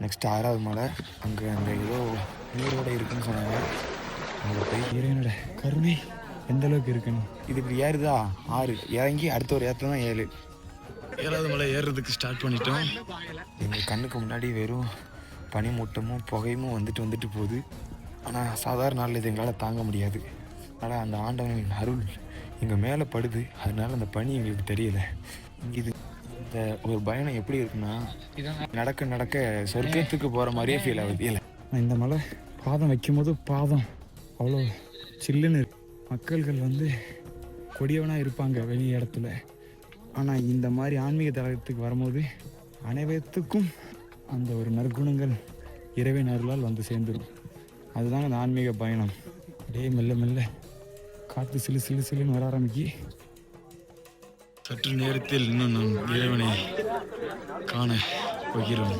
Next 6வது மலை. அங்கே அந்த ஏதோ நீரோட இருக்குன்னு சொன்னாங்க. அங்கே போய் இறைவனோட கருணை எந்த அளவுக்கு இருக்குன்னு இது இப்படி ஏறுதா 6 இறங்கி அடுத்த ஒரு ஏற்ற தான் 7. 7வது மலை ஏறுறதுக்கு ஸ்டார்ட் பண்ணிட்டோம். எங்கள் கண்ணுக்கு முன்னாடி வெறும் பனிமூட்டமும் புகையும் வந்துட்டு போகுது. ஆனால் சாதாரண நாளில் இது எங்களால் தாங்க முடியாது. ஆனால் அந்த ஆண்டவனின் அருள் எங்கள் மேலே படுது. அதனால அந்த பனி எங்களுக்கு தெரியலை. இது இந்த ஒரு பயணம் எப்படி இருக்குன்னா நடக்க நடக்க சொர்க்கத்துக்கு போகிற மாதிரியே ஃபீல் ஆகுது. இல்லை இந்த மலை பாதம் வைக்கும்போது பாதம் அவ்வளோ சில்லுன்னு மக்கள்கள் கொடியவனாக இருப்பாங்க வெளி இடத்துல. ஆனால் இந்த மாதிரி ஆன்மீக தலத்துக்கு வரும்போது அனைவத்துக்கும் அந்த ஒரு நற்குணங்கள் இறைவன் அருளால் சேர்ந்துடும். அதுதாங்க அந்த ஆன்மீக பயணம். அப்படியே மெல்ல மெல்ல காற்று சிலுன்னு வர ஆரம்பிக்கி. சற்று நேரத்தில் இன்னும் நாம் இறைவனை காண போகிறோம்.